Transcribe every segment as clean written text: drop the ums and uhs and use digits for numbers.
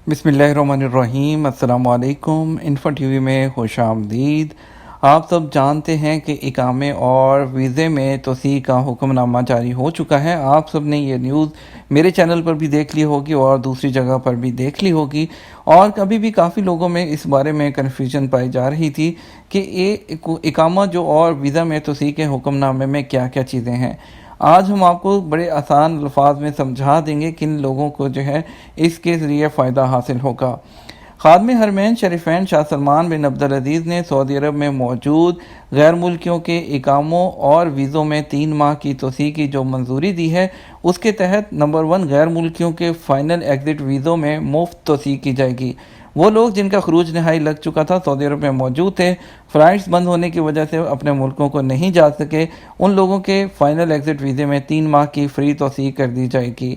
بسم اللہ الرحمن الرحیم۔ السلام علیکم۔ انفو ٹی وی میں خوش آمدید۔ آپ سب جانتے ہیں کہ اقامے اور ویزے میں توسیع کا حکم نامہ جاری ہو چکا ہے۔ آپ سب نے یہ نیوز میرے چینل پر بھی دیکھ لی ہوگی اور دوسری جگہ پر بھی دیکھ لی ہوگی، اور کبھی بھی کافی لوگوں میں اس بارے میں کنفیوژن پائی جا رہی تھی کہ یہ اقامہ جو اور ویزا میں توسیع کے حکم نامے میں کیا کیا چیزیں ہیں۔ آج ہم آپ کو بڑے آسان الفاظ میں سمجھا دیں گے کن لوگوں کو جو ہے اس کے ذریعے فائدہ حاصل ہوگا۔ خادم حرمین شریفین شاہ سلمان بن عبدالعزیز نے سعودی عرب میں موجود غیر ملکیوں کے اقاموں اور ویزوں میں 3 ماہ کی توسیع کی جو منظوری دی ہے، اس کے تحت نمبر 1 غیر ملکیوں کے فائنل ایگزٹ ویزوں میں مفت توسیع کی جائے گی۔ وہ لوگ جن کا خروج نہائی لگ چکا تھا، سعودی عرب میں موجود تھے، فلائٹس بند ہونے کی وجہ سے اپنے ملکوں کو نہیں جا سکے، ان لوگوں کے فائنل ایگزٹ ویزے میں 3 ماہ کی فری توسیع کر دی جائے گی۔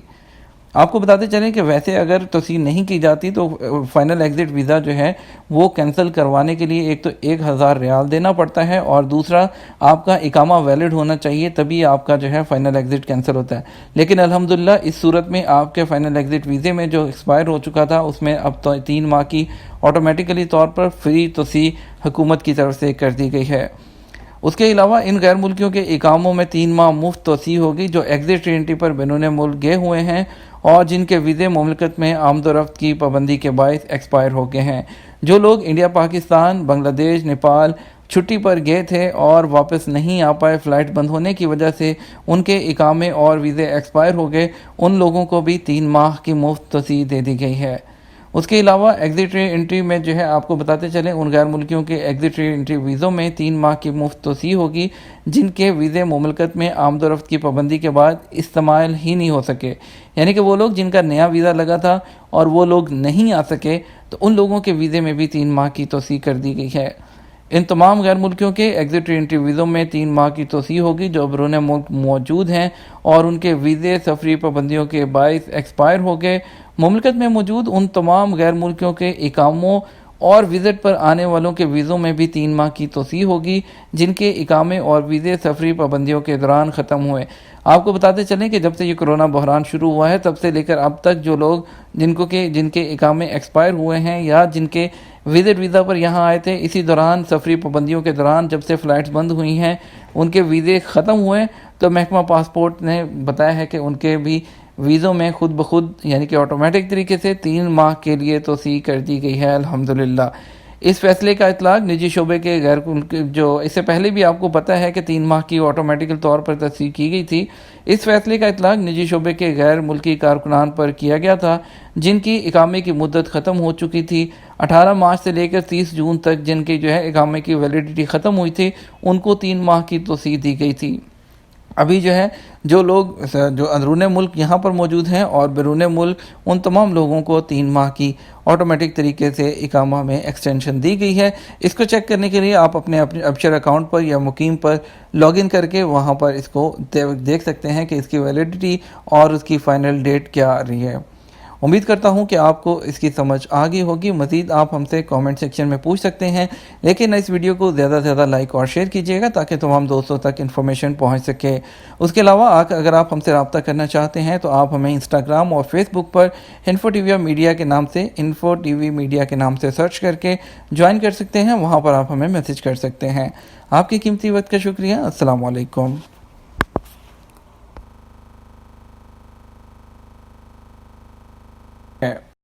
آپ کو بتاتے چلیں کہ ویسے اگر توسیع نہیں کی جاتی تو فائنل ایگزٹ ویزا جو ہے وہ کینسل کروانے کے لیے ایک تو 1000 ریال دینا پڑتا ہے، اور دوسرا آپ کا اقامہ ویلڈ ہونا چاہیے، تبھی آپ کا جو ہے فائنل ایگزٹ کینسل ہوتا ہے۔ لیکن الحمدللہ اس صورت میں آپ کے فائنل ایگزٹ ویزے میں جو ایکسپائر ہو چکا تھا، اس میں اب تو 3 ماہ کی آٹومیٹیکلی طور پر فری توسیع حکومت کی طرف سے کر دی گئی ہے۔ اس کے علاوہ ان غیر ملکیوں کے اقاموں میں 3 ماہ مفت توسیع ہوگی جو ایگزٹ انٹری پر بیرون ملک گئے ہوئے ہیں اور جن کے ویزے مملکت میں آمد و رفت کی پابندی کے باعث ایکسپائر ہو گئے ہیں۔ جو لوگ انڈیا، پاکستان، بنگلہ دیش، نیپال چھٹی پر گئے تھے اور واپس نہیں آ پائے فلائٹ بند ہونے کی وجہ سے، ان کے اقامے اور ویزے ایکسپائر ہو گئے، ان لوگوں کو بھی 3 ماہ کی مفت توسیع دے دی گئی ہے۔ اس کے علاوہ ایگزٹ انٹری میں جو ہے آپ کو بتاتے چلیں، ان غیر ملکیوں کے ایگزٹ انٹری ویزوں میں 3 ماہ کی مفت توسیع ہوگی جن کے ویزے مملکت میں آمد و رفت کی پابندی کے بعد استعمال ہی نہیں ہو سکے، یعنی کہ وہ لوگ جن کا نیا ویزا لگا تھا اور وہ لوگ نہیں آ سکے، تو ان لوگوں کے ویزے میں بھی 3 ماہ کی توسیع کر دی گئی ہے۔ ان تمام غیر ملکیوں کے ایگزٹ انٹری ویزوں میں 3 ماہ کی توسیع ہوگی جو بیرون ملک موجود ہیں اور ان کے ویزے سفری پابندیوں کے باعث ایکسپائر ہو گئے۔ مملکت میں موجود ان تمام غیر ملکیوں کے اقاموں اور وزٹ پر آنے والوں کے ویزوں میں بھی 3 ماہ کی توسیع ہوگی جن کے اقامے اور ویزے سفری پابندیوں کے دوران ختم ہوئے۔ آپ کو بتاتے چلیں کہ جب سے یہ کرونا بحران شروع ہوا ہے تب سے لے کر اب تک جو لوگ جن کے اقامے ایکسپائر ہوئے ہیں یا جن کے وزٹ ویزا پر یہاں آئے تھے، اسی دوران سفری پابندیوں کے دوران جب سے فلائٹس بند ہوئی ہیں ان کے ویزے ختم ہوئے، تو محکمہ پاسپورٹ نے بتایا ہے کہ ان کے بھی ویزوں میں خود بخود یعنی کہ آٹومیٹک طریقے سے 3 ماہ کے لیے توسیع کر دی گئی ہے الحمدللہ۔ اس فیصلے کا اطلاق نجی شعبے کے جو اس سے پہلے بھی آپ کو پتہ ہے کہ 3 ماہ کی آٹومیٹکل طور پر توسیع کی گئی تھی، اس فیصلے کا اطلاق نجی شعبے کے غیر ملکی کارکنان پر کیا گیا تھا جن کی اقامے کی مدت ختم ہو چکی تھی۔ 18 مارچ سے لے کر 30 جون تک جن کی جو ہے اقامے کی ویلیڈیٹی ختم ہوئی تھی، ان کو 3 ماہ کی توسیع دی گئی تھی۔ ابھی جو ہے جو لوگ جو اندرون ملک یہاں پر موجود ہیں اور بیرون ملک، ان تمام لوگوں کو 3 ماہ کی آٹومیٹک طریقے سے اقامہ میں ایکسٹینشن دی گئی ہے۔ اس کو چیک کرنے کے لیے آپ اپنے ابشر اکاؤنٹ پر یا مقیم پر لاگ ان کر کے وہاں پر اس کو دیکھ سکتے ہیں کہ اس کی ویلیڈیٹی اور اس کی فائنل ڈیٹ کیا آ رہی ہے۔ امید کرتا ہوں کہ آپ کو اس کی سمجھ آ گئی ہوگی۔ مزید آپ ہم سے کامنٹ سیکشن میں پوچھ سکتے ہیں، لیکن اس ویڈیو کو زیادہ سے زیادہ لائک اور شیئر کیجیے گا تاکہ تمام دوستوں تک انفارمیشن پہنچ سکے۔ اس کے علاوہ اگر آپ ہم سے رابطہ کرنا چاہتے ہیں تو آپ ہمیں انسٹاگرام اور فیس بک پر انفو ٹی وی میڈیا کے نام سے سرچ کر کے جوائن کر سکتے ہیں، وہاں پر آپ ہمیں میسج کر سکتے ہیں۔ آپ کی قیمتی وقت کا شکریہ۔ السلام علیکم۔